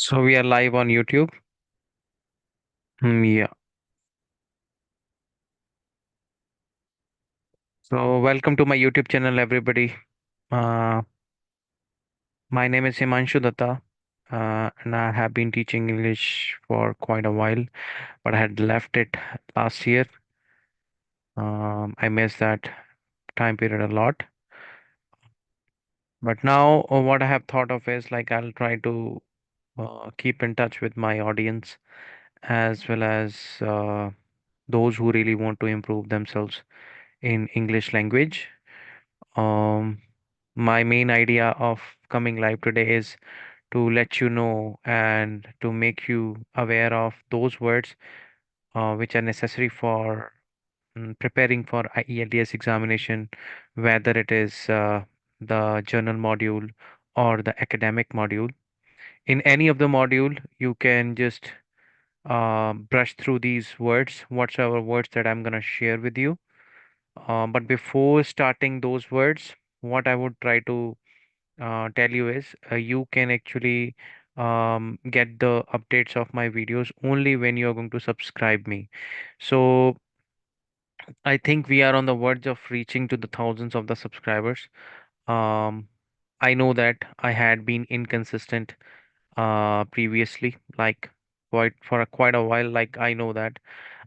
So we are live on YouTube. Yeah. So welcome to my YouTube channel, everybody. Uh, my name is Himanshu Datta, and I have been teaching English for quite a while, but I had left it last year. I missed that time period a lot. But now, what I have thought of is like I'll try to keep in touch with my audience as well as those who really want to improve themselves in English language. Um, my main idea of coming live today is to let you know and to make you aware of those words which are necessary for preparing for IELTS examination, whether it is the journal module or the academic module. In any of the module, you can just brush through these words, whatsoever words that I'm going to share with you. But before starting those words, what I would try to tell you is you can actually get the updates of my videos only when you're going to subscribe me. So I think we are on the verge of reaching to the thousands of the subscribers. Um, I know that I had been inconsistent previously, like quite a while. Like I know that,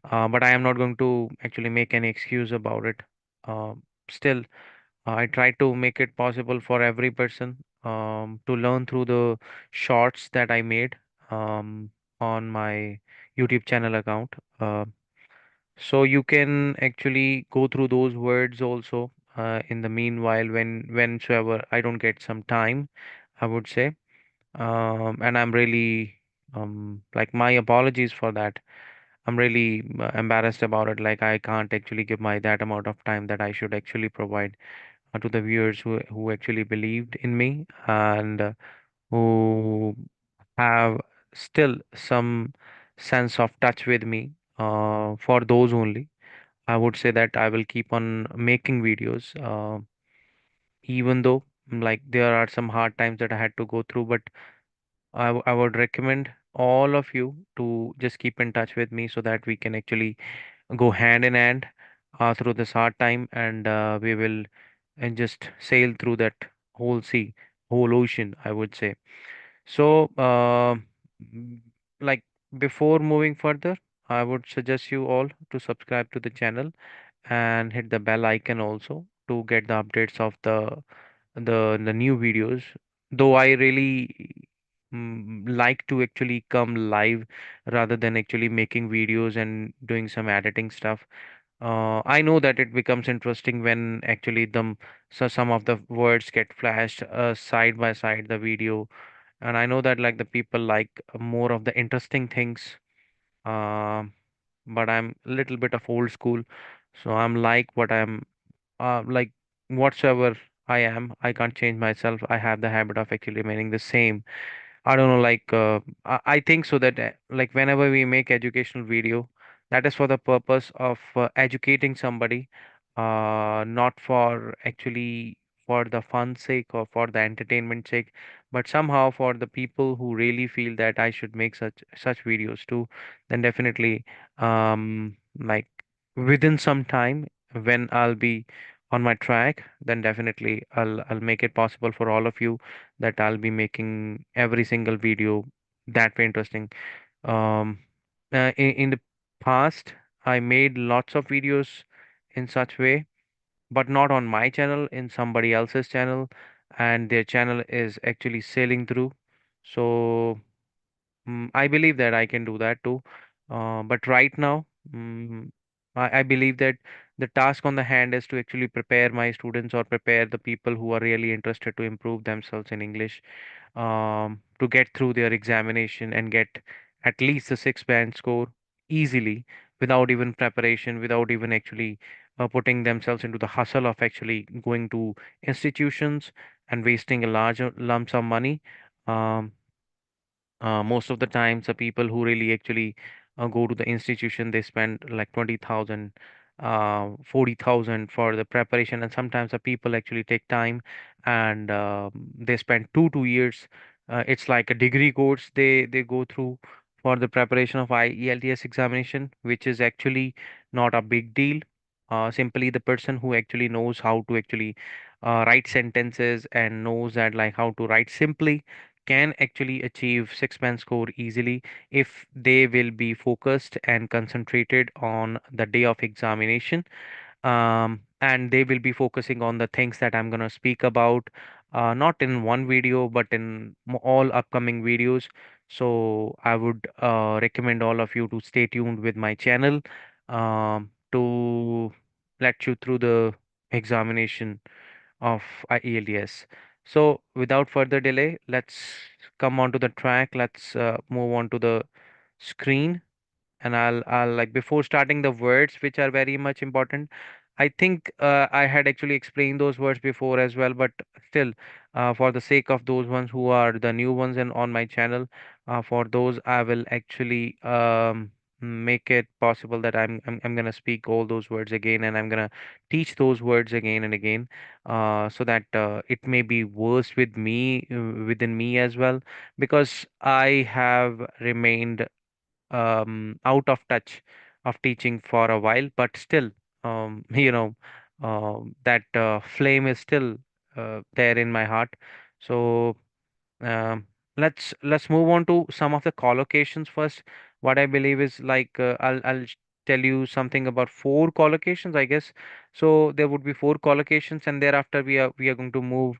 but I am not going to actually make any excuse about it. Still, I try to make it possible for every person to learn through the shorts that I made on my YouTube channel account. So you can actually go through those words also in the meanwhile whensoever I don't get some time, I would say. And I'm really like my apologies for that. I'm really embarrassed about it. Like I can't actually give my that amount of time that I should actually provide to the viewers who actually believed in me and who have still some sense of touch with me. For those only, I would say that I will keep on making videos, even though like there are some hard times that I had to go through. But I would recommend all of you to just keep in touch with me so that we can actually go hand in hand through this hard time, and we will and just sail through that whole sea, whole ocean, I would say. So, m- like before moving further, I would suggest you all to subscribe to the channel and hit the bell icon also to get the updates of the new videos. Though I really like to actually come live rather than actually making videos and doing some editing stuff. I know that it becomes interesting when actually so some of the words get flashed side by side the video, and I know that like the people like more of the interesting things. Um, but I'm a little bit of old school, so I'm like what I'm like whatsoever I am. I can't change myself. I have the habit of actually remaining the same. I don't know, like I think so that like whenever we make educational video, that is for the purpose of educating somebody, not for actually for the fun sake or for the entertainment sake, but somehow for the people who really feel that I should make such videos too, then definitely like within some time when I'll be on my track, then definitely I'll make it possible for all of you that I'll be making every single video that way interesting. Um, in the past, I made lots of videos in such way, but not on my channel, in somebody else's channel, and their channel is actually sailing through. So I believe that I can do that too. But right now, I believe that the task on the hand is to actually prepare my students or prepare the people who are really interested to improve themselves in English to get through their examination and get at least a six band score easily without even preparation, without even actually putting themselves into the hustle of actually going to institutions and wasting a large lump sum money. Um, most of the times, the people who really actually go to the institution, they spend like 20,000, 40,000 for the preparation. And sometimes the people actually take time and they spend 2 years It's like a degree course they go through for the preparation of IELTS examination, which is actually not a big deal. Simply the person who actually knows how to actually write sentences and knows that like how to write simply can actually achieve 6 band score easily if they will be focused and concentrated on the day of examination, and they will be focusing on the things that I'm going to speak about, not in one video, but in all upcoming videos. So I would recommend all of you to stay tuned with my channel to let you through the examination of IELTS. So without further delay, let's come on to the track. Let's move on to the screen, and I'll like before starting the words which are very much important. I think I had actually explained those words before as well, but still, for the sake of those ones who are the new ones and on my channel, for those I will actually make it possible that I'm gonna speak all those words again, and I'm gonna teach those words again and again, so that it may be worse with me within me as well, because I have remained out of touch of teaching for a while, but still, that flame is still there in my heart. So um, let's move on to some of the collocations first. What I believe is like I'll tell you something about four collocations, I guess. So there would be four collocations, and thereafter we are going to move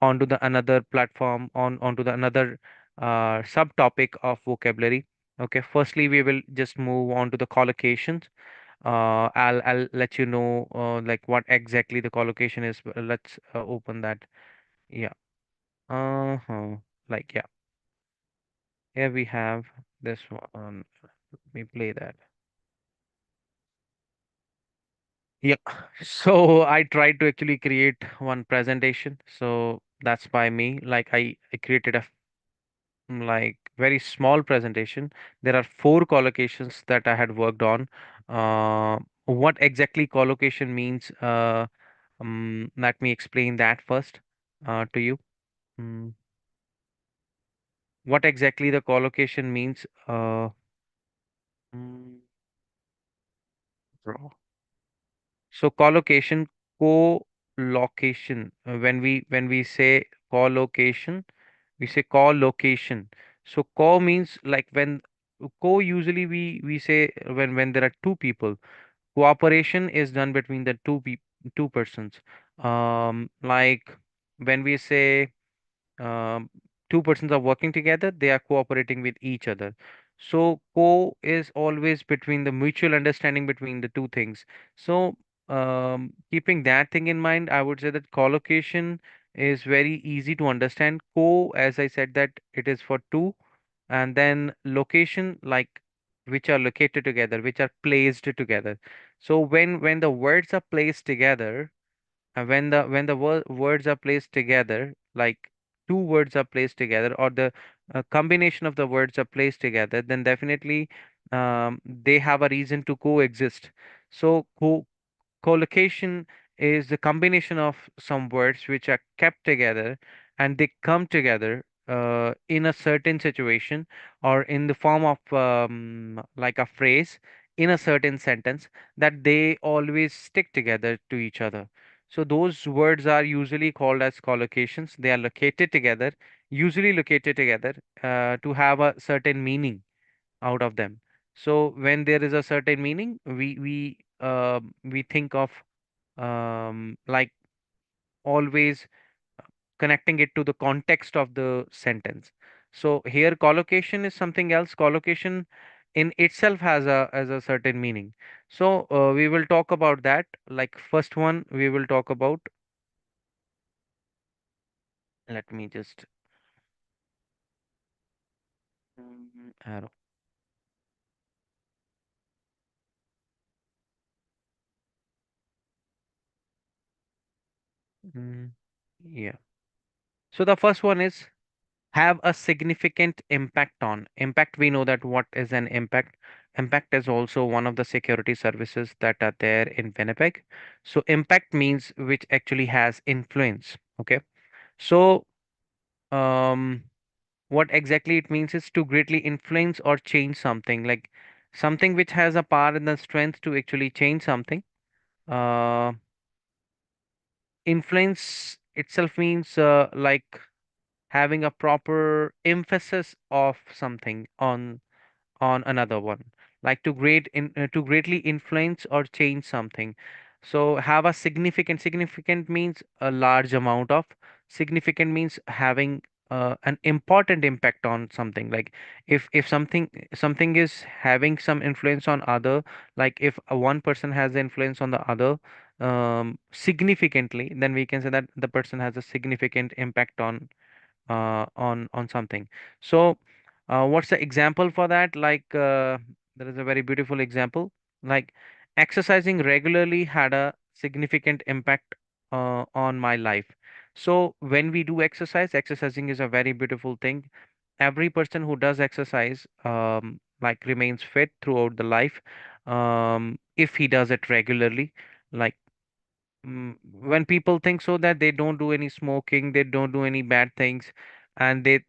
onto the another platform onto the another subtopic of vocabulary. Okay, firstly we will just move on to the collocations. I'll let you know like what exactly the collocation is. Let's open that. Yeah. Uh-huh. Like yeah. Here we have this one. Let me play that. Yeah. So I tried to actually create one presentation. So that's by me. Like I created a like very small presentation. There are four collocations that I had worked on. What exactly collocation means? Let me explain that first to you. Mm, what exactly the collocation means? Mm, bro. So collocation, co-location. When we say collocation, we say co-location. So co means like when co usually we say when there are two people. Cooperation is done between the two persons. Like when we say um, two persons are working together, they are cooperating with each other. So co is always between the mutual understanding between the two things. So keeping that thing in mind, I would say that collocation is very easy to understand. Co, as I said, that it is for two, and then location, like which are located together, which are placed together. So when the words are placed together, when the words are placed together, like two words are placed together, or the combination of the words are placed together, then definitely they have a reason to coexist. So collocation is the combination of some words which are kept together and they come together in a certain situation or in the form of like a phrase in a certain sentence, that they always stick together to each other. So those words are usually called as collocations. They are located together, usually located together to have a certain meaning out of them. So when there is a certain meaning, we think of like always connecting it to the context of the sentence. So here collocation is something else. Collocation in itself has a certain meaning. So we will talk about that. Like first one we will talk about. Let me just arrow. Mm, yeah. So the first one is have a significant impact on. Impact, we know that what is an impact. Impact is also one of the security services that are there in Winnipeg. So impact means which actually has influence. Okay. So um What exactly it means is to greatly influence or change something, like something which has a power and the strength to actually change something. uh, Influence itself means like having a proper emphasis of something on another one, like to greatly influence or change something. So have a significant means a large amount of, significant means having an important impact on something. Like if something is having some influence on other, like if one person has influence on the other significantly, then we can say that the person has a significant impact on something. So, what's the example for that? Like, there is a very beautiful example. Like, exercising regularly had a significant impact on my life. So, when we do exercise, exercising is a very beautiful thing. Every person who does exercise, like, remains fit throughout the life, if he does it regularly. Like, when people think so that they don't do any smoking, they don't do any bad things, and they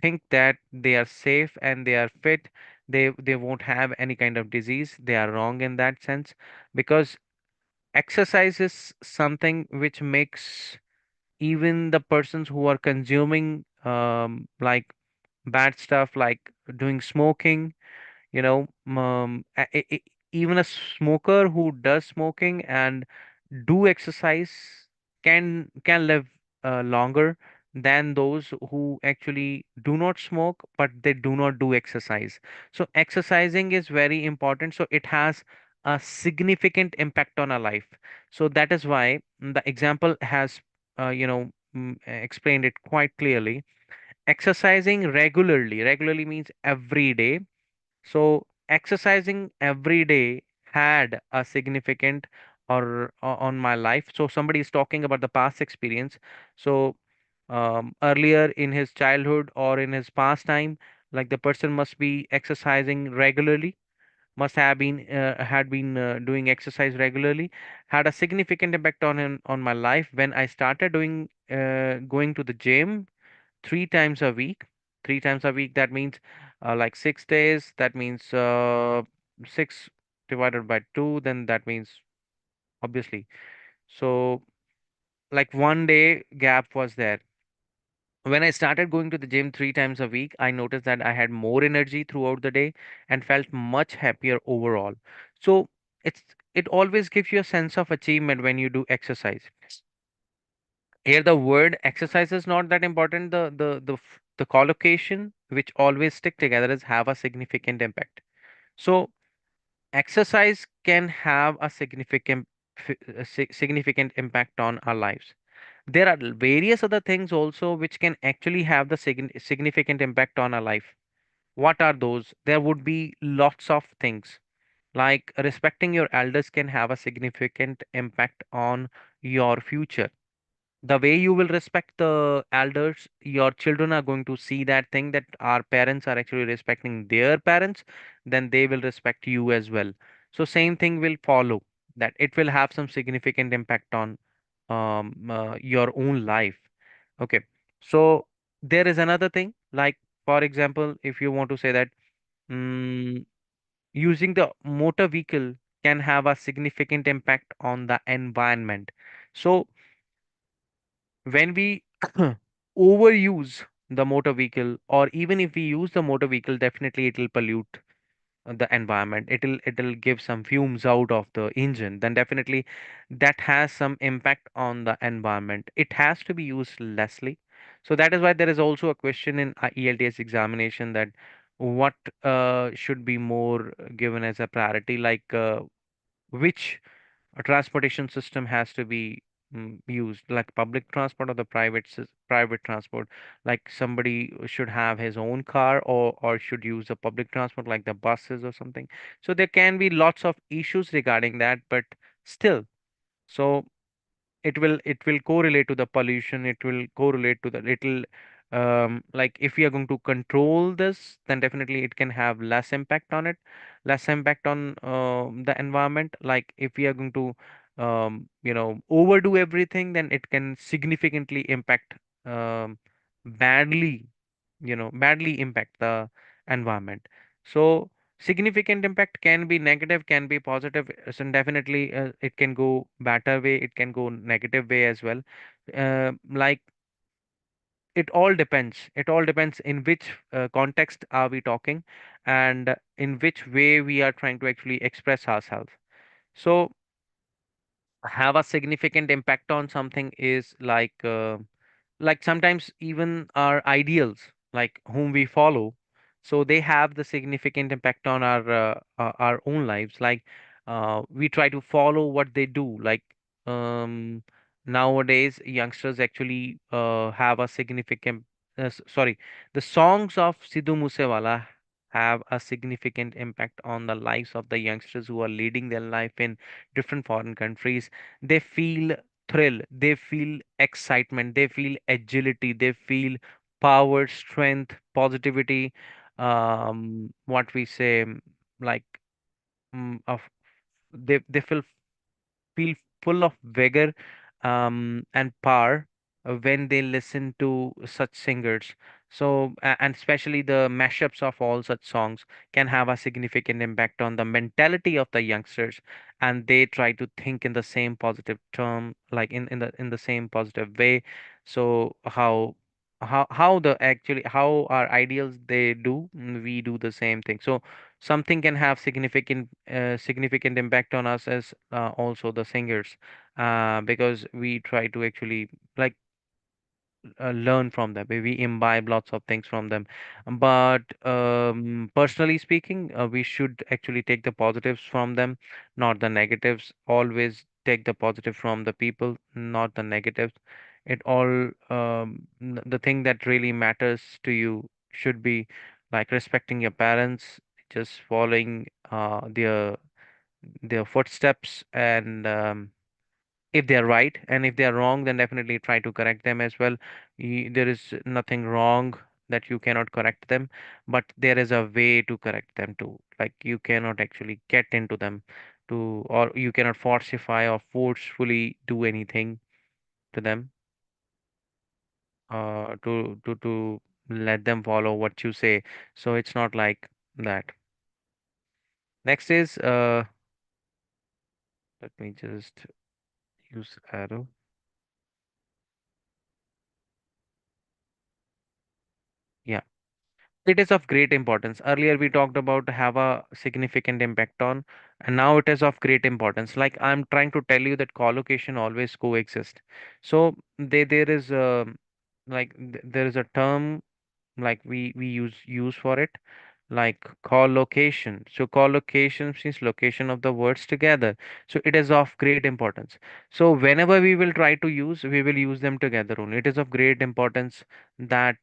think that they are safe and they are fit, they won't have any kind of disease. They are wrong in that sense, because exercise is something which makes even the persons who are consuming like bad stuff, like doing smoking, you know, even a smoker who does smoking and do exercise can live longer than those who actually do not smoke but they do not do exercise. So exercising is very important, so it has a significant impact on our life. So that is why the example has explained it quite clearly. Exercising regularly means every day. So exercising every day had a significant on my life. So somebody is talking about the past experience. So earlier in his childhood or in his past time, like the person must be exercising regularly, must have been had been doing exercise regularly, had a significant impact on him on my life when I started doing going to the gym 3 times a week. 3 times a week, that means like 6 days. That means six divided by two. Then that means obviously. So like one day gap was there. When I started going to the gym 3 times a week, I noticed that I had more energy throughout the day and felt much happier overall. So it's it always gives you a sense of achievement when you do exercise. Here the word exercise is not that important. The collocation which always stick together is have a significant impact. So exercise can have a significant impact on our lives. There are various other things also which can actually have the significant impact on our life. What are those? There would be lots of things, like respecting your elders can have a significant impact on your future. The way you will respect the elders, your children are going to see that thing, that our parents are actually respecting their parents, then they will respect you as well. So same thing will follow, that it will have some significant impact on your own life. Okay. So there is another thing, like for example, if you want to say that mm using the motor vehicle can have a significant impact on the environment. So when we overuse the motor vehicle, or even if we use the motor vehicle, definitely it will pollute the environment. It'll give some fumes out of the engine, then definitely that has some impact on the environment. It has to be used lessly. So that is why there is also a question in ELTS examination, that what should be more given as a priority, like which a transportation system has to be used, like public transport or the private transport. Like somebody should have his own car, or should use the public transport like the buses or something. So there can be lots of issues regarding that, but still, so it will correlate to the pollution. It will correlate to the little, like if we are going to control this, then definitely it can have less impact on it, less impact on the environment. Like if we are going to overdo everything, then it can significantly impact badly badly impact the environment. So significant impact can be negative, can be positive. So definitely it can go better way, it can go negative way as well. Like it all depends in which context are we talking, and in which way we are trying to actually express ourselves. So have a significant impact on something is like sometimes even our ideals, like whom we follow, so they have the significant impact on our own lives. Like we try to follow what they do. Like um nowadays youngsters actually have a significant sorry, the songs of Sidhu Moosewala have a significant impact on the lives of the youngsters who are leading their life in different foreign countries. They feel thrill, they feel excitement, they feel agility, they feel power, strength, positivity, what we say, like of they feel full of vigor and power when they listen to such singers. So, and especially the mashups of all such songs can have a significant impact on the mentality of the youngsters, and they try to think in the same positive term, like in the same positive way. So how the actually how our ideals they do, we do the same thing. So something can have significant impact on us as also the singers, because we try to actually like learn from them. We imbibe lots of things from them. But personally speaking, we should actually take the positives from them, not the negatives. Always take the positive from the people, not the negatives. It all the thing that really matters to you should be like respecting your parents, just following their footsteps, and if they are right, and if they are wrong, then definitely try to correct them as well. There is nothing wrong that you cannot correct them, but there is a way to correct them too. Like you cannot actually get into them to, or you cannot forcify or forcefully do anything to them, to let them follow what you say. So it's not like that. Next is let me just use arrow. Yeah. It is of great importance. Earlier we talked about have a significant impact on, and now it is of great importance. Like I'm trying to tell you that collocation always coexist. So there is there is a term like we use for it, like collocation. So collocation means location of the words together. So it is of great importance. So whenever we will try to use, we will use them together only. It is of great importance that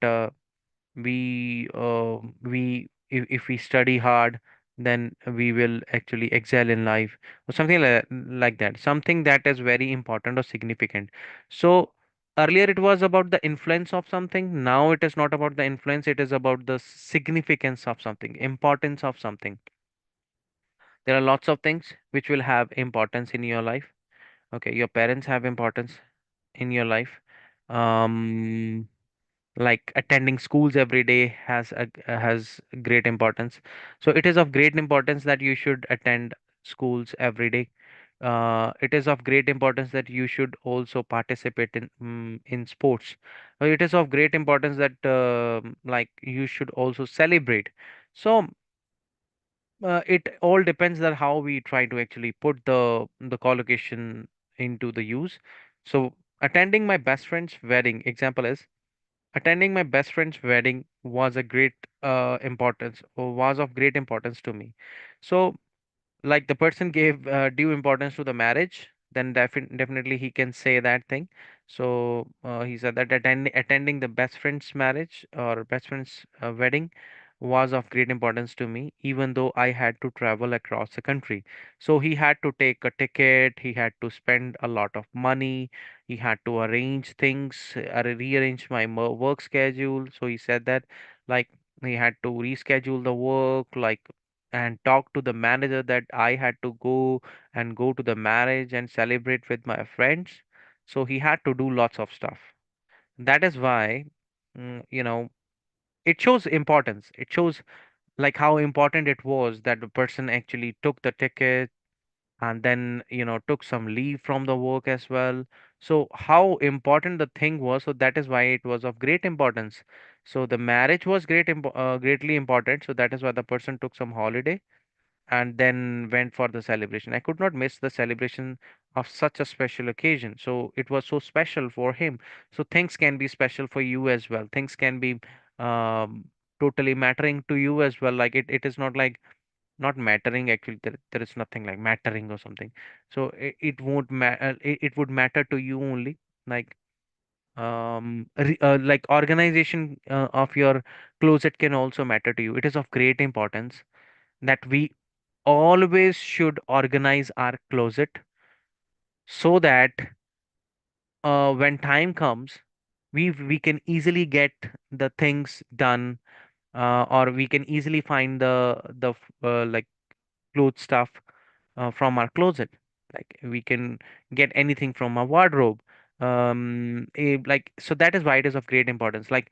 if we study hard, then we will actually excel in life, or something like that, something that is very important or significant. So earlier it was about the influence of something, now it is not about the influence, it is about the significance of something, importance of something. There are lots of things which will have importance in your life. Okay, your parents have importance in your life. um like attending schools every day has great importance. So it is of great importance that you should attend schools every day. It is of great importance that you should also participate in sports. It is of great importance that like you should also celebrate. So it all depends on how we try to actually put the collocation into the use. So attending my best friend's wedding example is, attending my best friend's wedding was a great importance, or was of great importance to me. So like the person gave due importance to the marriage, then definitely he can say that thing. So he said that attending the best friend's marriage or best friend's wedding was of great importance to me, even though I had to travel across the country. So he had to take a ticket, he had to spend a lot of money, he had to arrange things, rearrange my work schedule. So he said that like he had to reschedule the work, like, and talk to the manager that I had to go to the marriage and celebrate with my friends. So he had to do lots of stuff. That is why, mm, you know, it shows importance. It shows like how important it was that the person actually took the ticket and then took some leave from the work as well. So how important the thing was, so that is why it was of great importance. So the marriage was greatly important, so that is why the person took some holiday and then went for the celebration. I could not miss the celebration of such a special occasion. So it was so special for him. So things can be special for you as well. Things can be um, totally mattering to you as well. Like it is not like not mattering. Actually, there is nothing like mattering or something. So it won't matter. It would matter to you only. Like like organization of your closet can also matter to you. It is of great importance that we always should organize our closet so that when time comes we can easily get the things done, or we can easily find like clothes stuff from our closet. Like we can get anything from our wardrobe. Like so that is why it is of great importance. Like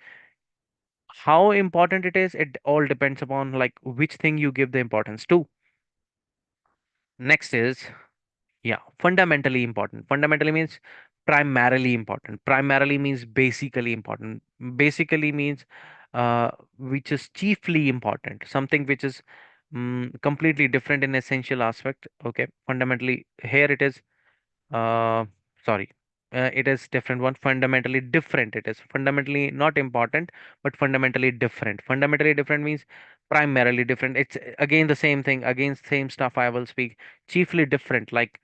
how important it is, it all depends upon like which thing you give the importance to. Next is, yeah, fundamentally important. Fundamentally means primarily important. Primarily means basically important. Basically means which is chiefly important. Something which is completely different in essential aspect. Okay, fundamentally here it is. Uh, sorry. It is different one. Fundamentally different. It is fundamentally not important, but fundamentally different. Fundamentally different means primarily different. It's again the same thing. Again, same stuff I will speak. Chiefly different. Like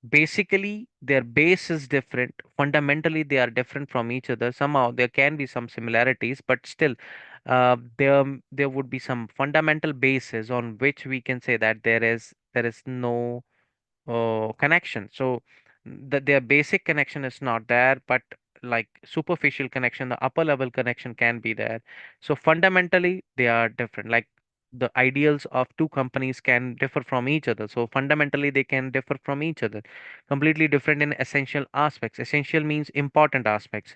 basically their base is different. Fundamentally they are different from each other. Somehow there can be some similarities, but still there would be some fundamental basis on which we can say that there is no connection. So their basic connection is not there, but like superficial connection, the upper level connection can be there. So fundamentally they are different. Like the ideals of two companies can differ from each other. So fundamentally they can differ from each other. Completely different in essential aspects. Essential means important aspects.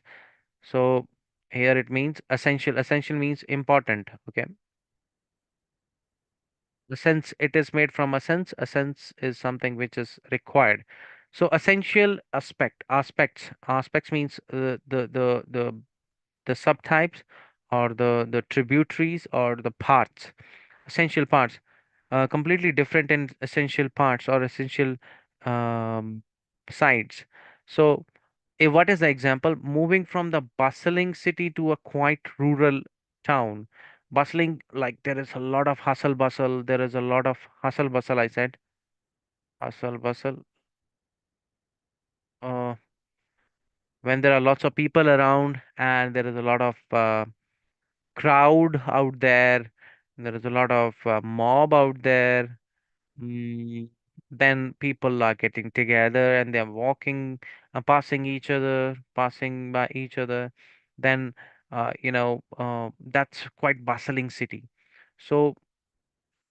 So here it means essential. Essential means important. Okay. The sense, it is made from a sense. A sense is something which is required. So essential aspects means the subtypes or the tributaries or the parts. Essential parts, completely different in essential parts or essential um, sides. So what is the example? Moving from the bustling city to a quite rural town. Bustling, like there is a lot of hustle bustle. There is a lot of hustle bustle, I said. Hustle bustle. Uh, when there are lots of people around and there is a lot of crowd out there, there is a lot of mob out there. Mm, then people are getting together and they're walking, passing each other, passing by each other. Then, that's quite bustling city. So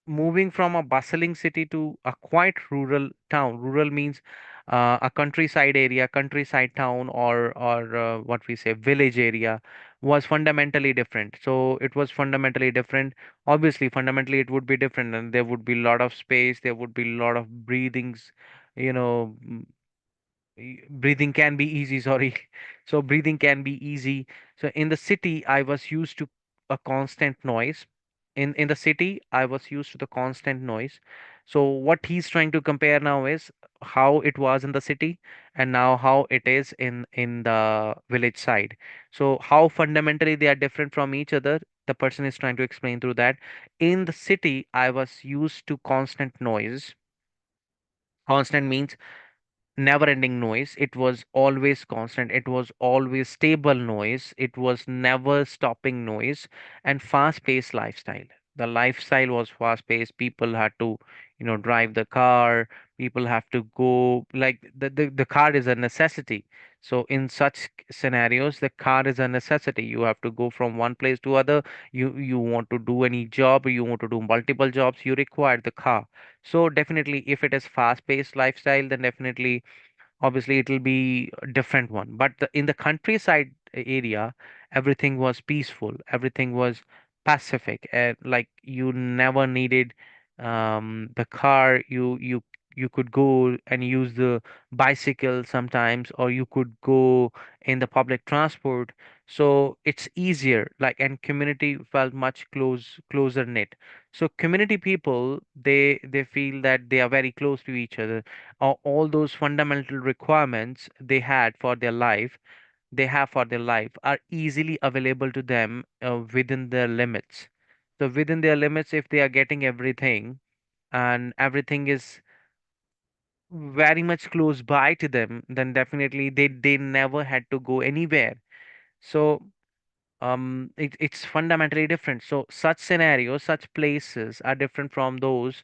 moving from a bustling city to a quite rural town. Rural means a countryside area, countryside town, or what we say village area, was fundamentally different. So it was fundamentally different. Obviously, fundamentally it would be different, and there would be a lot of space. There would be a lot of breathings. You know, breathing can be easy. Sorry. So breathing can be easy. So in the city, I was used to a constant noise. In the city, I was used to the constant noise. So what he's trying to compare now is how it was in the city and now how it is in the village side. So how fundamentally they are different from each other, the person is trying to explain through that. In the city, I was used to constant noise. Constant means never ending noise. It was always constant. It was always stable noise. It was never stopping noise and fast paced lifestyle. The lifestyle was fast paced. People had to, drive the car. People have to go, like the car is a necessity. So in such scenarios, the car is a necessity. You have to go from one place to other. You want to do any job, you want to do multiple jobs, you require the car. So definitely, if it is fast-paced lifestyle, then definitely, obviously, it will be a different one. But in the countryside area, everything was peaceful, everything was pacific, and like you never needed the car. You could go and use the bicycle sometimes, or you could go in the public transport. So it's easier, like, and community felt much closer knit. So community people, they feel that they are very close to each other. All those fundamental requirements they have for their life are easily available to them within their limits. So within their limits, if they are getting everything and everything is very much close by to them, then definitely they never had to go anywhere. So it's fundamentally different. So such scenarios, such places are different from those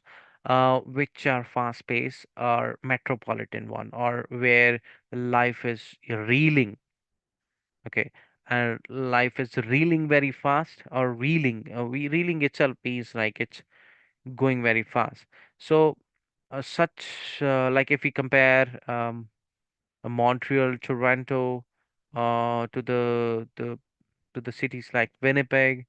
which are fast paced or metropolitan one, or where life is reeling. Okay, and life is reeling very fast, or reeling. We reeling itself is like it's going very fast. So, such like if we compare Montreal, Toronto, to the cities like Winnipeg,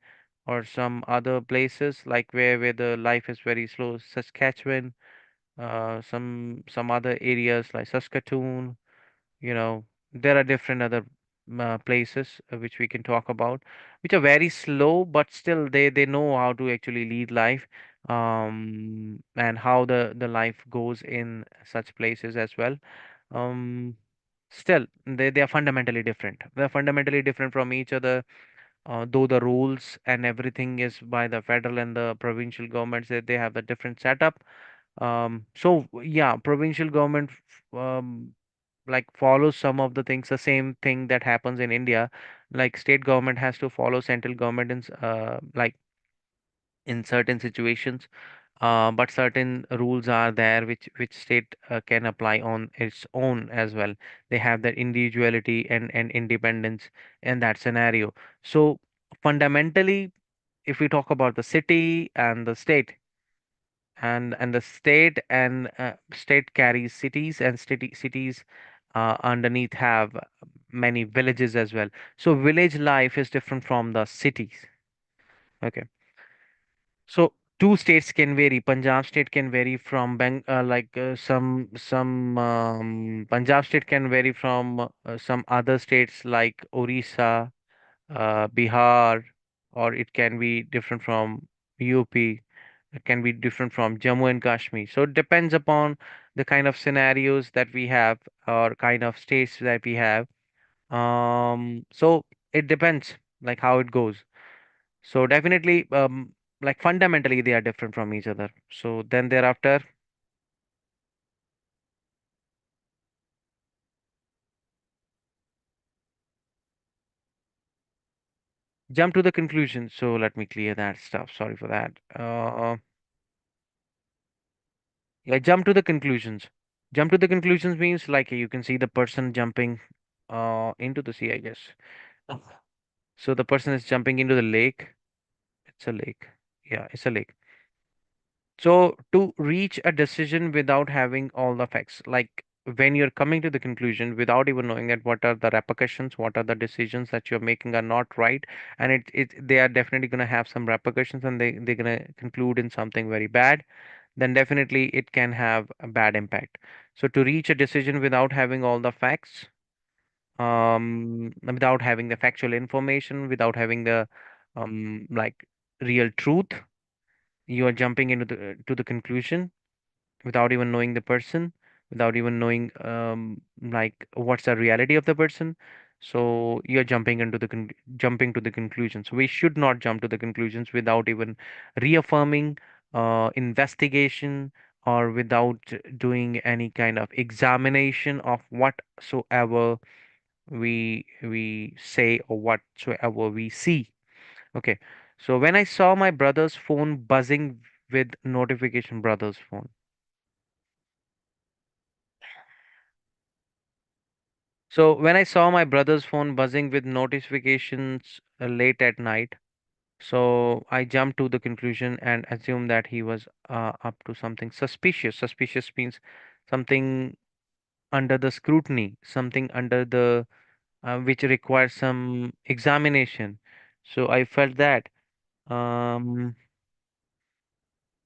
or some other places like where the life is very slow, Saskatchewan, some other areas like Saskatoon, you know, there are different other places which we can talk about, which are very slow, but still they know how to actually lead life, and how the life goes in such places as well. um Still they are fundamentally different. They're fundamentally different from each other, though the rules and everything is by the federal and the provincial governments, they have a different setup. So yeah, provincial government like follows some of the things, the same thing that happens in India. Like state government has to follow central government in like in certain situations, but certain rules are there which state can apply on its own as well. They have their individuality and independence in that scenario. So fundamentally, if we talk about the city and the state, and the state carries cities, and cities underneath have many villages as well. So village life is different from the cities. Okay, so two states can vary. Punjab state can vary from some Punjab state can vary from some other states like Orissa, Bihar, or it can be different from UP. It can be different from Jammu and Kashmir. So it depends upon the kind of scenarios that we have, or kind of states that we have. So it depends like how it goes. So definitely, like fundamentally they are different from each other. So then thereafter, jump to the conclusion. So let me clear that stuff. Sorry for that. Yeah, jump to the conclusions. Jump to the conclusions means like you can see the person jumping into the sea, I guess. So the person is jumping into the lake. It's a lake. Yeah, it's a lake. So to reach a decision without having all the facts, like when you're coming to the conclusion without even knowing that what are the repercussions, what are the decisions that you're making are not right, and they are definitely gonna have some repercussions, and they're gonna conclude in something very bad, then definitely it can have a bad impact. So to reach a decision without having all the facts, without having the factual information, without having the like real truth, you are jumping into the to the conclusion without even knowing the person, without even knowing like what's the reality of the person. So you're jumping into jumping to the conclusions. We should not jump to the conclusions without even reaffirming investigation, or without doing any kind of examination of whatsoever we say or whatsoever we see. Okay. So when I saw my brother's phone buzzing with notification, brother's phone. So when I saw my brother's phone buzzing with notifications late at night, so I jumped to the conclusion and assumed that he was up to something suspicious. Suspicious means something under the scrutiny, something under the which requires some examination. So I felt that. Um,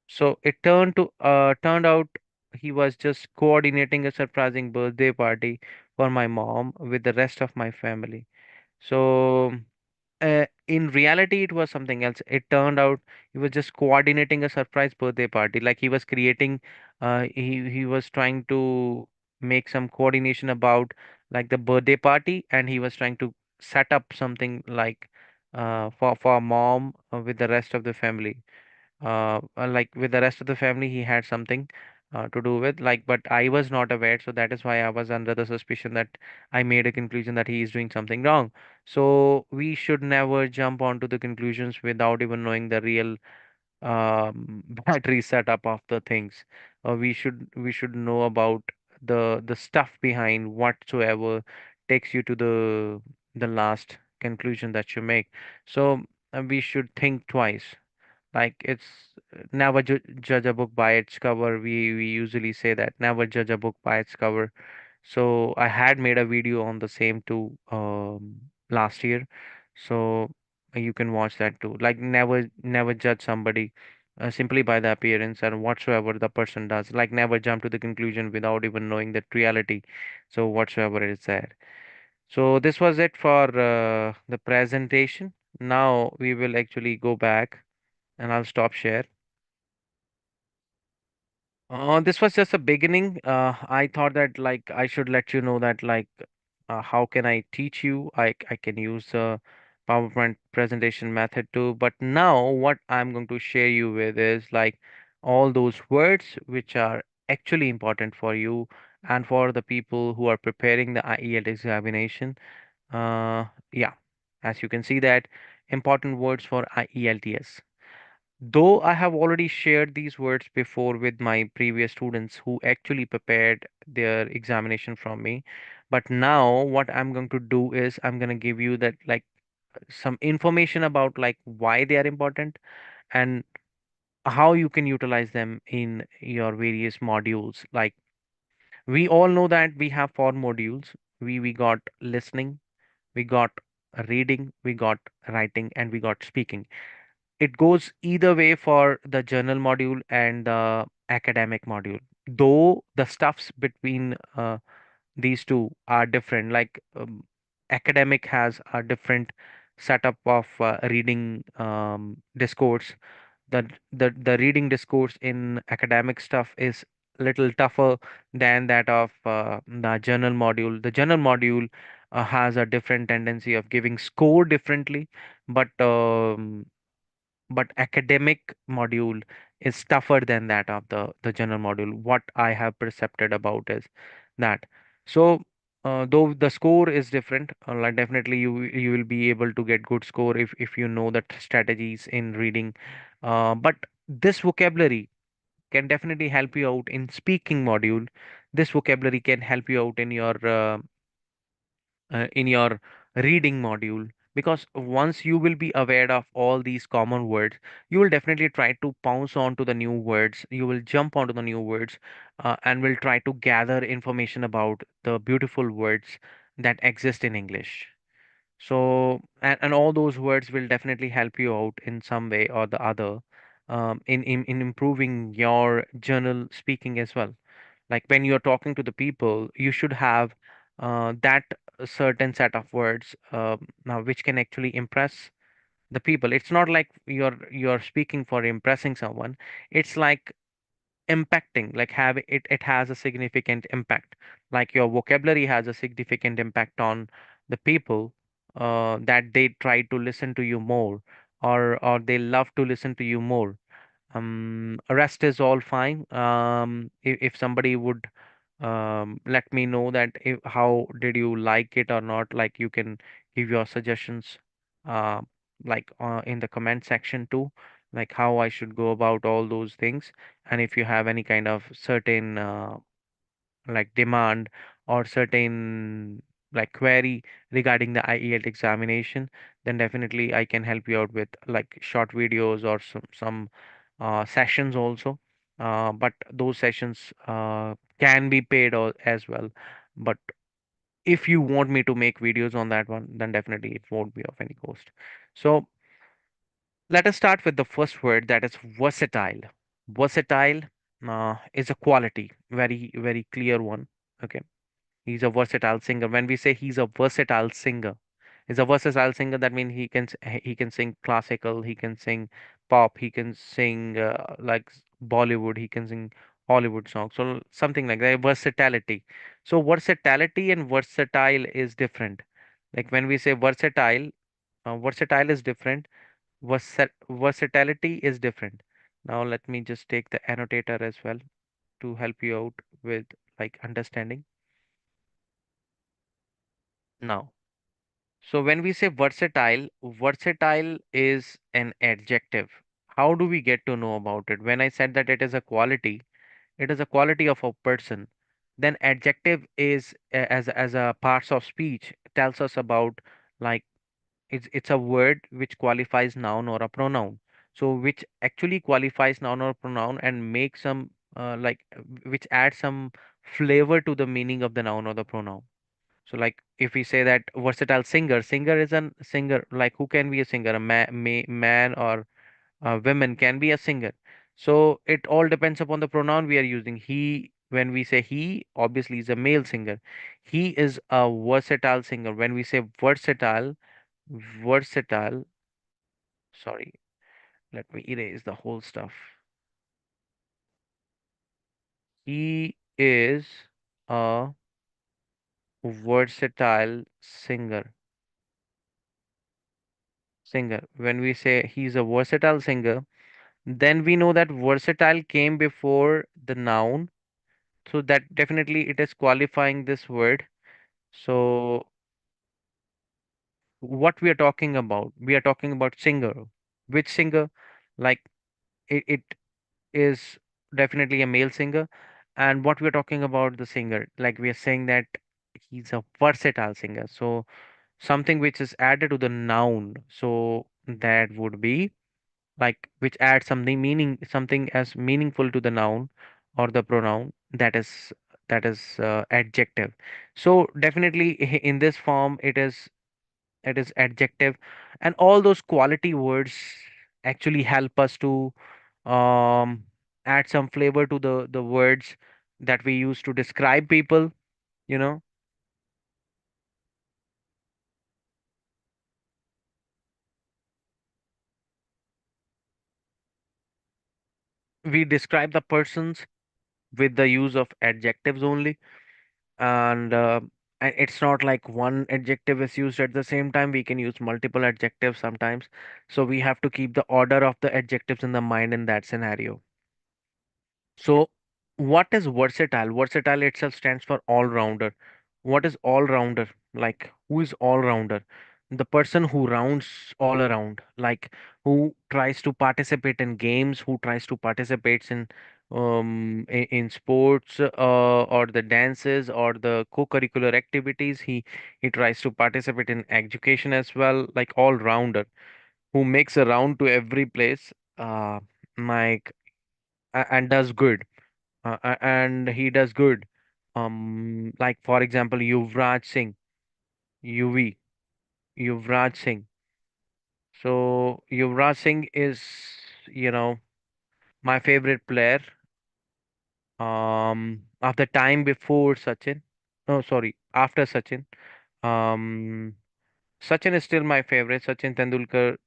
so it turned out he was just coordinating a surprising birthday party for my mom with the rest of my family. So in reality, it was something else. It turned out he was just coordinating a surprise birthday party. Like he was creating, he was trying to make some coordination about like the birthday party, and he was trying to set up something like for mom with the rest of the family. Like with the rest of the family, he had something to do with like, but I was not aware, so that is why I was under the suspicion that I made a conclusion that he is doing something wrong. So we should never jump onto the conclusions without even knowing the real battery setup of the things. We should know about the stuff behind whatsoever takes you to the last conclusion that you make. So we should think twice. Like it's never judge a book by its cover. We usually say that never judge a book by its cover. So I had made a video on the same too last year. So you can watch that too. Like never judge somebody simply by the appearance and whatsoever the person does. Like never jump to the conclusion without even knowing the reality. So whatsoever is there. So this was it for the presentation. Now we will actually go back and I'll stop share. This was just a beginning. I thought that like I should let you know that like how can I teach you? I can use the PowerPoint presentation method too. But now what I'm going to share you with is like all those words which are actually important for you and for the people who are preparing the IELTS examination. Yeah, as you can see that important words for IELTS. Though I have already shared these words before with my previous students who actually prepared their examination from me, but now what I'm going to do is I'm going to give you that like some information about like why they are important and how you can utilize them in your various modules. Like we all know that we have four modules. We got listening, we got reading, we got writing, and we got speaking. It goes either way for the journal module and the academic module, though the stuffs between these two are different. Like academic has a different setup of reading discourse. The reading discourse in academic stuff is little tougher than that of the journal module. The journal module has a different tendency of giving score differently, but academic module is tougher than that of the general module. What I have percepted about is that. So though the score is different, like definitely you will be able to get good score if you know the strategies in reading, but this vocabulary can definitely help you out in speaking module. This vocabulary can help you out in your reading module, because once you will be aware of all these common words, you will definitely try to pounce on to the new words, you will jump onto the new words, and will try to gather information about the beautiful words that exist in English. So and all those words will definitely help you out in some way or the other, in improving your journal speaking as well. Like when you're talking to the people, you should have that certain set of words now which can actually impress the people. It's not like you're speaking for impressing someone. It's like impacting, like have it has a significant impact. Like your vocabulary has a significant impact on the people, that they try to listen to you more, or they love to listen to you more. Rest is all fine. If somebody would let me know that how did you like it or not, like you can give your suggestions, uh, like in the comment section too, like how I should go about all those things. And if you have any kind of certain like demand or certain like query regarding the IELTS examination, then definitely I can help you out with like short videos or some sessions also. But those sessions can be paid as well. But if you want me to make videos on that one, then definitely it won't be of any cost. So let us start with the first word, that is versatile. Versatile is a quality, very, very clear one. Okay. He's a versatile singer. When we say he's a versatile singer, he's a versatile singer, that means he can sing classical, he can sing pop, he can sing Bollywood, he can sing Hollywood songs, so something like that. Versatility. So versatility and versatile is different. Like when we say versatile, versatile is different. Versatility is different. Now let me just take the annotator as well to help you out with like understanding. Now, so when we say versatile, versatile is an adjective. How do we get to know about it? When I said that it is a quality of a person. Then adjective is as a parts of speech tells us about, like, it's a word which qualifies noun or a pronoun. So which actually qualifies noun or pronoun and makes some which adds some flavor to the meaning of the noun or the pronoun. So like if we say that versatile singer, singer is a singer. Like who can be a singer? A man or a woman can be a singer. So it all depends upon the pronoun we are using. He, when we say he, obviously is a male singer. He is a versatile singer. When we say versatile, sorry, let me erase the whole stuff. He is a versatile singer. When we say he's a versatile singer, then we know that versatile came before the noun. So that definitely it is qualifying this word. So what we are talking about? We are talking about singer. Which singer? Like it is definitely a male singer. And what we are talking about the singer, like we are saying that he's a versatile singer. So something which is added to the noun. So that would be like which adds something meaning, something as meaningful to the noun or the pronoun, that is adjective. So definitely in this form it is adjective. And all those quality words actually help us to um add some flavor to the words that we use to describe people, you know. We describe the persons with the use of adjectives only. And it's not like one adjective is used at the same time. We can use multiple adjectives sometimes, so we have to keep the order of the adjectives in the mind in that scenario. So what is versatile? Versatile itself stands for all rounder. What is all rounder? Like who is all rounder? The person who rounds all around, like who tries to participate in games, who tries to participate in sports, or the dances or the co-curricular activities. He tries to participate in education as well, like all rounder who makes a round to every place, like and does good, and he does good. Like for example, Yuvraj Singh, UV, Yuvraj Singh. So Yuvraj Singh is, you know, my favorite player. Of the time before Sachin. No, sorry, after Sachin. Um, Sachin is still my favorite. Sachin Tendulkar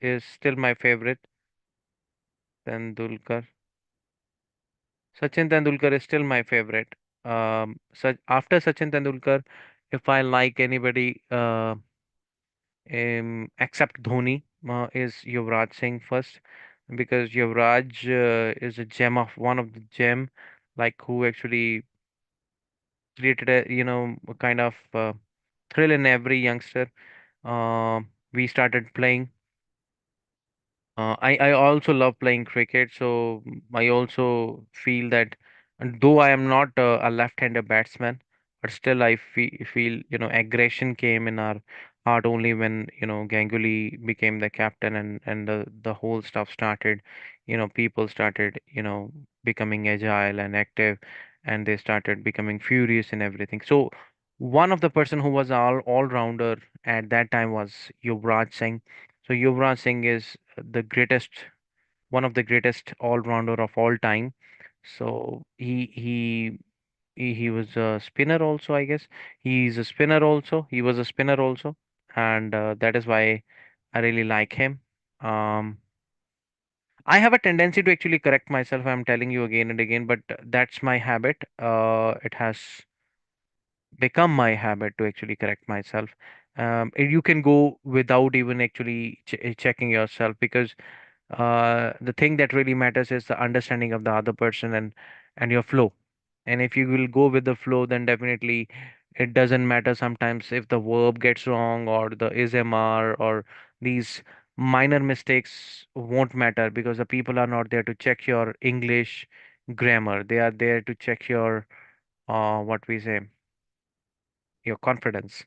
is still my favorite. Tendulkar. Sachin Tendulkar is still my favorite. After Sachin Tendulkar, if I like anybody, except Dhoni, is Yuvraj Singh first, because Yuvraj is a gem of one of the gem, like who actually created a, you know, a kind of thrill in every youngster. Uh, we started playing. I also love playing cricket, so I also feel that, and though I am not a left-hander batsman, but still feel, you know, aggression came in our heart only when, you know, Ganguly became the captain, and the whole stuff started. You know, people started, you know, becoming agile and active, and they started becoming furious and everything. So One of the person who was all rounder at that time was Yuvraj Singh. So Yuvraj Singh is the greatest, one of the greatest all rounder of all time. So he was a spinner also, I guess. He's a spinner also. He was a spinner also, and that is why I really like him. Um, I have a tendency to actually correct myself. I'm telling you again and again, but that's my habit. It has become my habit to actually correct myself. And you can go without even actually checking yourself, because the thing that really matters is the understanding of the other person and your flow. And if you will go with the flow, then definitely it doesn't matter sometimes if the verb gets wrong or the is mr or these minor mistakes won't matter, because the people are not there to check your English grammar. They are there to check your what we say, your confidence,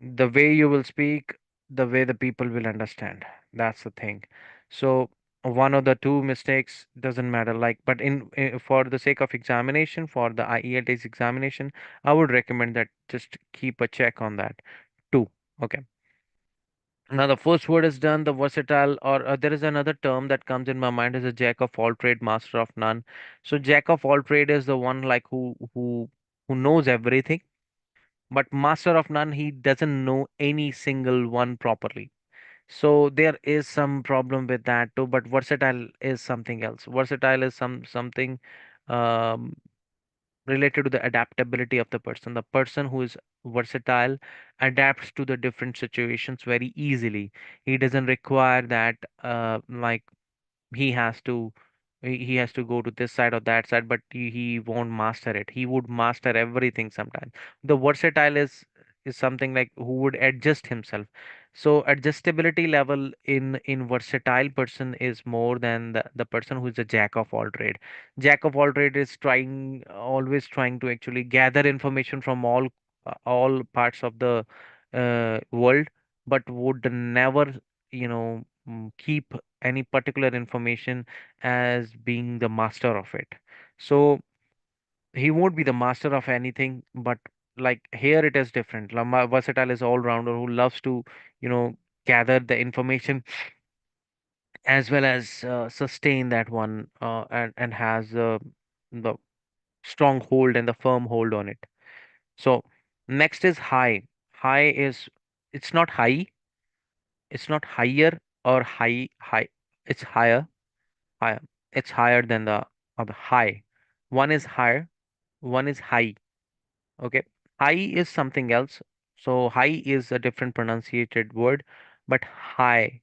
the way you will speak, the way the people will understand. That's the thing. So one of the two mistakes doesn't matter. Like, but for the sake of examination, for the IELTS examination, I would recommend that just keep a check on that too. Okay. Now the first word is done. The versatile, or there is another term that comes in my mind, is a jack of all trade, master of none. So jack of all trade is the one like who knows everything, but master of none, he doesn't know any single one properly. So there is some problem with that too, but versatile is something else. Versatile is something um, related to the adaptability of the person. The person who is versatile adapts to the different situations very easily. He doesn't require that like he has to he has to go to this side or that side, but he won't master it. He would master everything sometimes. The versatile is something like who would adjust himself. So adjustability level in versatile person is more than the person who is a jack of all trade. Jack of all trade is trying, always trying to actually gather information from all parts of the world, but would never, keep any particular information as being the master of it. So he won't be the master of anything, but like here it is different. Lama versatile is all rounder who loves to, you know, gather the information as well as sustain that one, and has the strong hold and the firm hold on it. So next is high. High is, it's not high, it's not higher or high. It's higher, higher. It's higher than the other high. One is higher, one is high. Okay. High is something else. So high is a different pronunciated word, but high.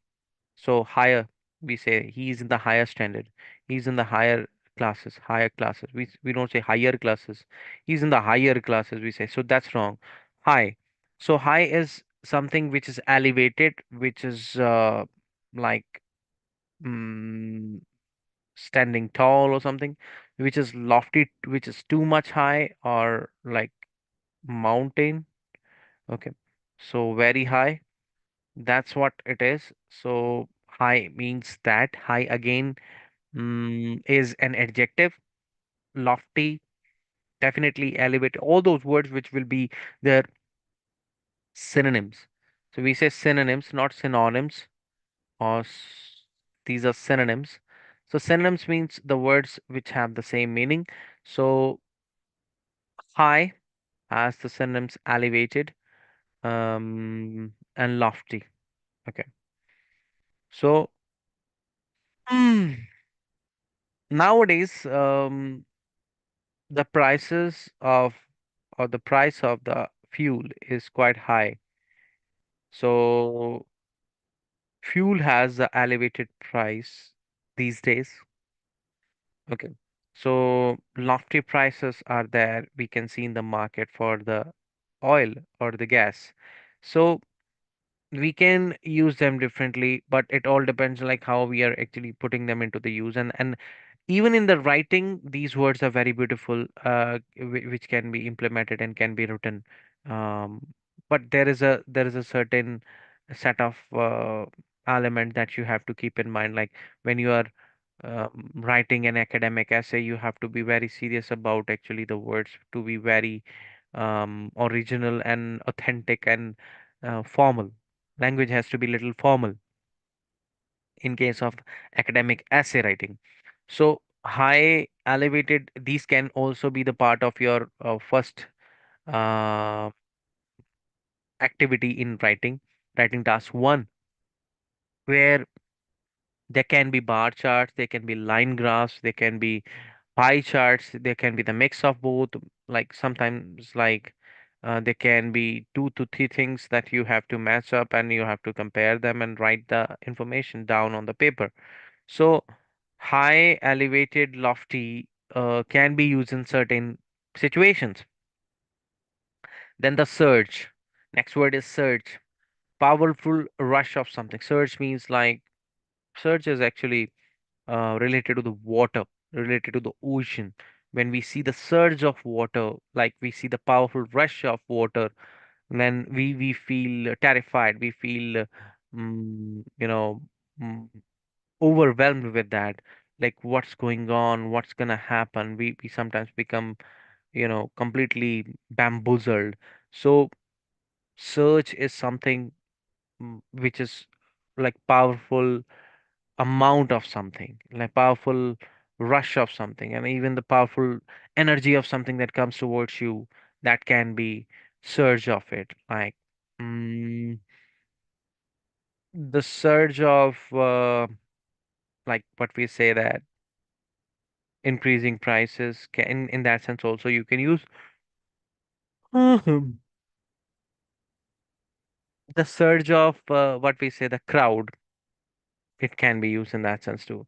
So higher, we say he's in the higher standard. He's in the higher classes, higher classes. We don't say higher classes. He's in the higher classes, we say. So that's wrong. High. So high is something which is elevated, which is like mm, standing tall or something, which is lofty, which is too much high, or like mountain. Okay. So very high. That's what it is. So high means that. High again is an adjective. Lofty, definitely elevate. All those words which will be their synonyms. So we say synonyms, not synonyms, or these are synonyms. So synonyms means the words which have the same meaning. So high has the synonyms elevated, and lofty. Okay. So nowadays, the prices of or the price of the fuel is quite high. So fuel has the elevated price these days. Okay. So lofty prices are there. We can see in the market for the oil or the gas. So we can use them differently, but it all depends like how we are actually putting them into the use. And even in the writing, these words are very beautiful, which can be implemented and can be written. um, but there is a certain set of element that you have to keep in mind, like when you are writing an academic essay, you have to be very serious about actually the words to be very original and authentic and formal. Language has to be little formal in case of academic essay writing. So high elevated, these can also be the part of your first uh, activity in writing task one, where there can be bar charts, there can be line graphs, there can be pie charts, there can be the mix of both. Like sometimes, like there can be two to three things that you have to match up and you have to compare them and write the information down on the paper. So high, elevated, lofty can be used in certain situations. Then the surge. Next word is surge. Powerful rush of something. Surge means like surge is actually related to the water, related to the ocean. When we see the surge of water, like we see the powerful rush of water, then we feel terrified. We feel, you know, mm, overwhelmed with that. Like what's going on? What's gonna happen? We sometimes become, completely bamboozled. So surge is something which is like powerful amount of something, like powerful rush of something, and even the powerful energy of something that comes towards you, that can be surge of it. Like mm, the surge of like what we say that increasing prices can, in that sense also you can use Mhm. The surge of what we say the crowd, it can be used in that sense too.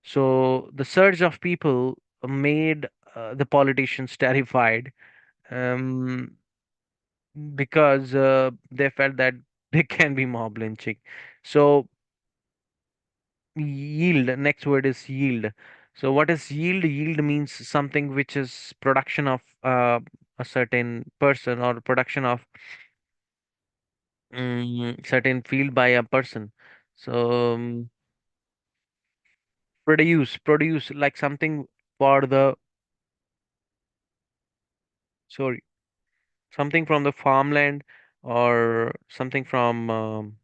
So the surge of people made the politicians terrified, um, because they felt that there can be mob lynching. So yield, next word is yield. So what is yield? Yield means something which is production of a certain person or production of certain field by a person. So produce like something for the, sorry, something from the farmland, or something from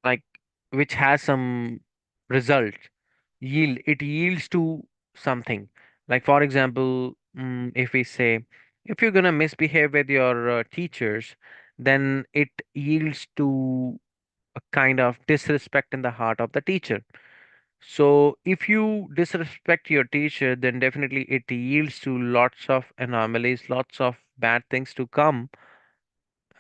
like which has some result. Yield, it yields to something. Like for example, if we say, if you're gonna misbehave with your teachers, then it yields to a kind of disrespect in the heart of the teacher. So if you disrespect your teacher, then definitely it yields to lots of anomalies, lots of bad things to come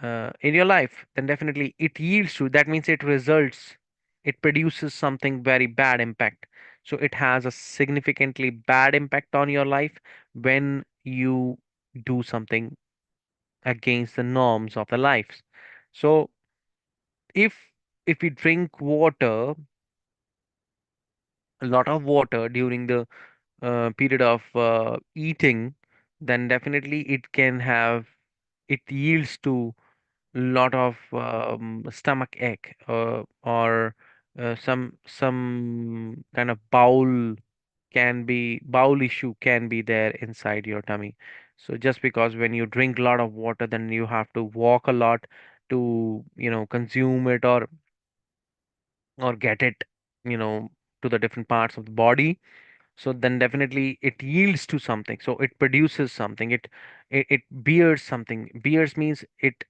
in your life. Then definitely it yields to, that means it results, it produces something very bad impact. So it has a significantly bad impact on your life when you do something against the norms of the life. So if if we drink water, a lot of water during the period of eating, then definitely it can have, it yields to lot of stomach ache, or some kind of bowel issue can be there inside your tummy. So just because when you drink a lot of water, then you have to walk a lot to consume it, or get it you know to the different parts of the body. So then definitely it yields to something, so it produces something, it bears something. Bears means it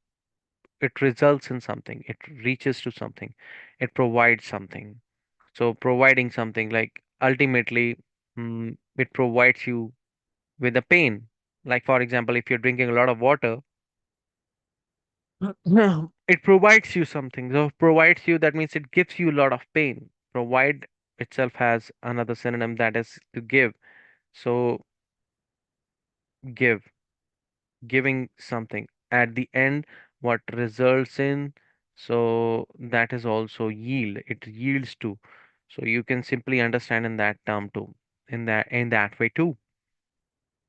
results in something, it reaches to something, it provides something. So providing something, like ultimately, it provides you with a pain. Like for example, if you're drinking a lot of water, it provides you something. So provides you, that means it gives you a lot of pain. Provide itself has another synonym, that is to give. So give, giving something at the end, what results in, so that is also yield, it yields to. So you can simply understand in that term too, in that way too.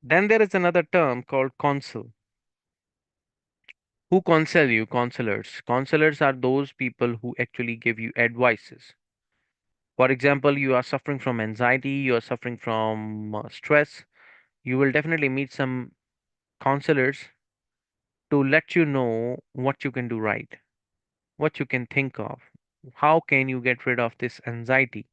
Then there is another term called counsel. Who counsel you? Counselors are those people who actually give you advices. For example, you are suffering from anxiety, you are suffering from stress, you will definitely meet some counselors to let you know what you can do right, what you can think of, how can you get rid of this anxiety.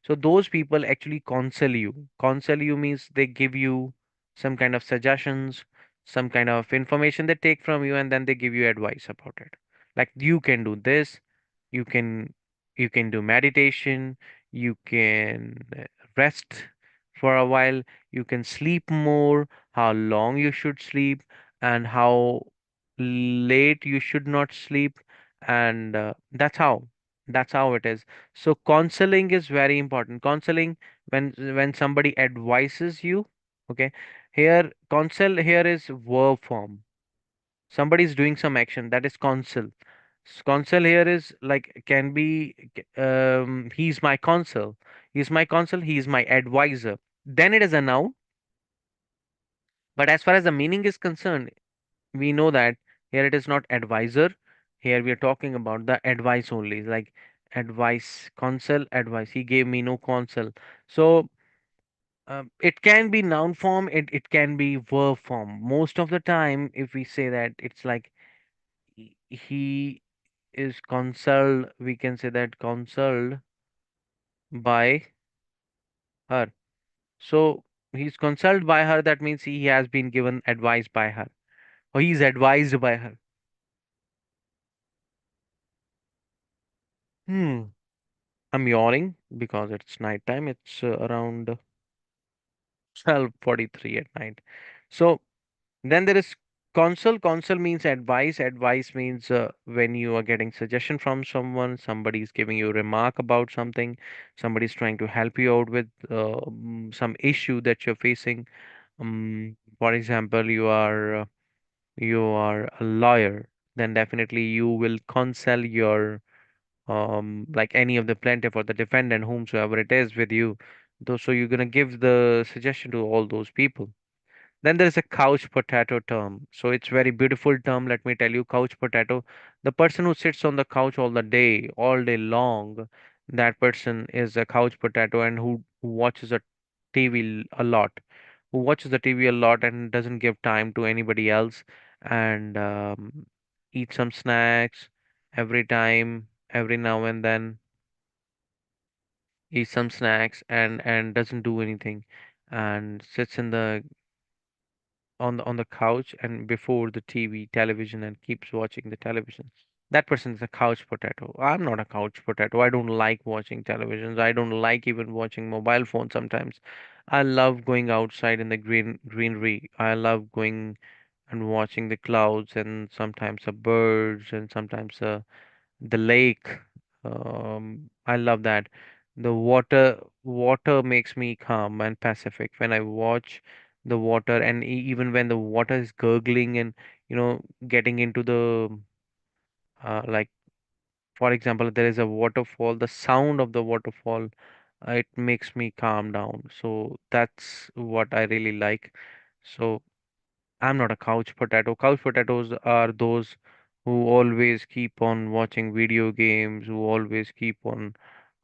So those people actually counsel you. Counsel you means they give you some kind of suggestions, some kind of information they take from you, and then they give you advice about it. Like you can do this, you can you can do meditation, you can rest for a while, you can sleep more, how long you should sleep, and how late you should not sleep, and that's how it is. So counseling is very important. Counseling, when somebody advises you, okay, here counsel here is verb form. Somebody is doing some action, that is counsel. Counsel here is like can be he's my counsel, he's my advisor. Then it is a noun. But as far as the meaning is concerned, we know that here it is not advisor. Here we are talking about the advice only, like advice, counsel, advice. He gave me no counsel. So it can be noun form, it can be verb form. Most of the time, if we say that it's like he is counseled, we can say that counseled by her. So he's counseled by her, that means he has been given advice by her, or he's advised by her. Hmm. I'm yawning because it's nighttime. It's around 12:43 at night. So then there is counsel. Counsel means advice. Advice means when you are getting suggestion from someone, somebody is giving you a remark about something, somebody is trying to help you out with some issue that you're facing. For example, you are a lawyer, then definitely you will counsel your like any of the plaintiff or the defendant, whomsoever it is with you. Though, so you're gonna give the suggestion to all those people. Then there is a couch potato term. So it's very beautiful term. Let me tell you, couch potato. The person who sits on the couch all day long, that person is a couch potato, and who watches a TV a lot, who watches the TV a lot and doesn't give time to anybody else, and eat some snacks every time, every now and then, eat some snacks and doesn't do anything, and sits in the on the couch and before the television and keeps watching the television. That person is a couch potato. I'm not a couch potato. I don't like watching televisions. I don't like even watching mobile phones sometimes. I love going outside in the greenery. I love going and watching the clouds and sometimes the birds and sometimes the lake. I love that. The water makes me calm and pacific when I watch the water, and even when the water is gurgling and getting into the like, for example, there is a waterfall, the sound of the waterfall, it makes me calm down. So that's what I really like. So I'm not a couch potato. Couch potatoes are those who always keep on watching video games, who always keep on,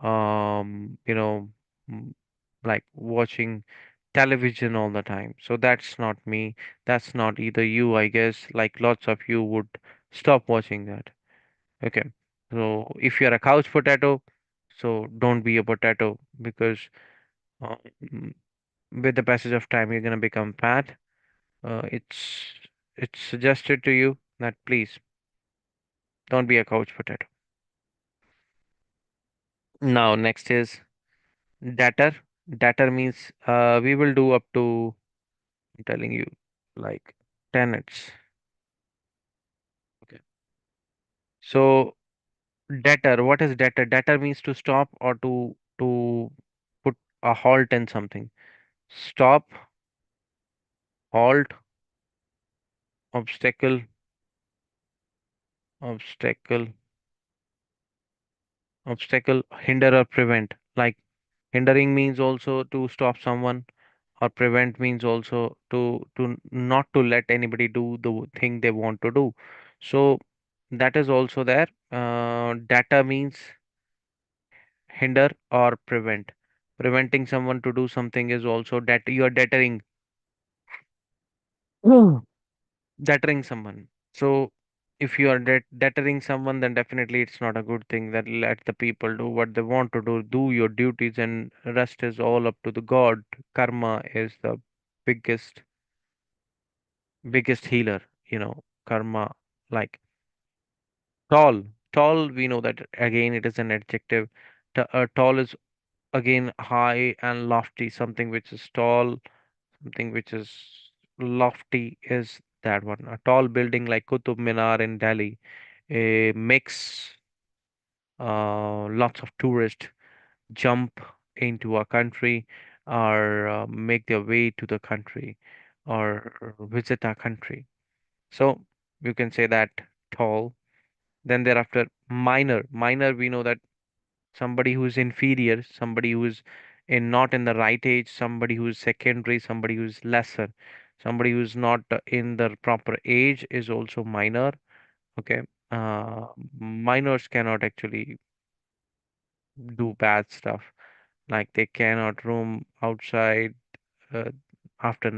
um, you know, mm, like watching television all the time. So that's not me. That's not either you, I guess. Like lots of you would stop watching that. Okay. So if you're a couch potato, so don't be a potato, because uh, mm, with the passage of time, you're gonna become fat. It's suggested to you that please don't be a couch potato. Now next is dater. Dater means we will do up to, I'm telling you, like 10 minutes. Okay. So dater, what is dater? Dater means to stop or to put a halt in something. Stop, halt, obstacle, obstacle, obstacle, hinder or prevent. Like hindering means also to stop someone, or prevent means also to not to let anybody do the thing they want to do. So that is also there. Data means hinder or prevent. Preventing someone to do something is also that you are deterring. Mm. deterring someone. So if you are deterring someone, then definitely it's not a good thing. That let the people do what they want to do. Do your duties, and rest is all up to the God. Karma is the biggest biggest healer. Karma, like tall. Tall, we know that again it is an adjective. Tall is again high and lofty. Something which is tall, something which is lofty is that one. A tall building like Qutub Minar in Delhi makes lots of tourists jump into our country, or make their way to the country, or visit our country. So you can say that tall. Then thereafter, minor. Minor, we know that somebody who's inferior, somebody who's not in the right age, somebody who's secondary, somebody who's lesser, somebody who's not in the proper age is also minor. Okay. Minors cannot actually do bad stuff. Like they cannot roam outside uh, after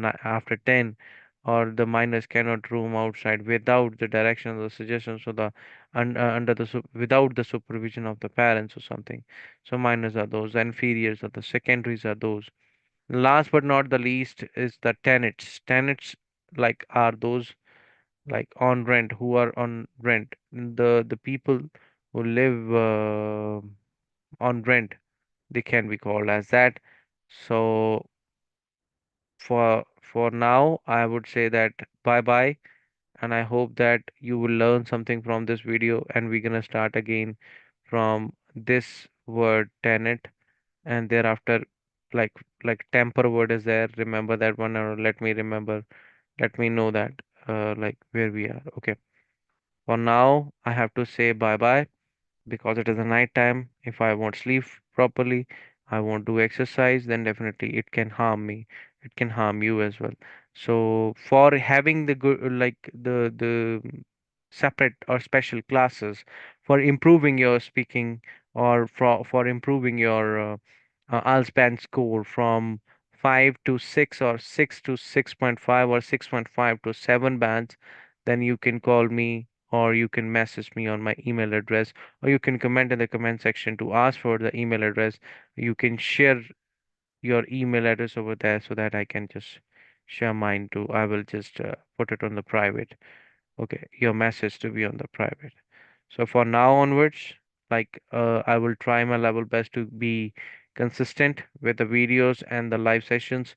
10, or the minors cannot roam outside without the direction or the suggestions, or the under the without the supervision of the parents or something. So minors are those, inferiors are the secondaries are those. Last but not the least is the tenants. Tenants, like, are those like on rent, who are on rent, the people who live on rent, they can be called as that. So for now, I would say that bye bye, and I hope that you will learn something from this video, and we're gonna start again from this word tenant, and thereafter, like temper word is there. Remember that one, or let me know that like where we are. Okay. For now, I have to say bye bye, because it is a night time. If I won't sleep properly, I won't do exercise, then definitely it can harm me. It can harm you as well. So for having the good, like the separate or special classes for improving your speaking, or for improving your IELTS band score from 5 to 6, or 6 to 6.5, or 6.5 to 7 bands, then you can call me, or you can message me on my email address, or you can comment in the comment section to ask for the email address. You can share your email address over there, so that I can just share mine too. I will just put it on the private. Okay, your message to be on the private. So for now onwards, like I will try my level best to be consistent with the videos and the live sessions.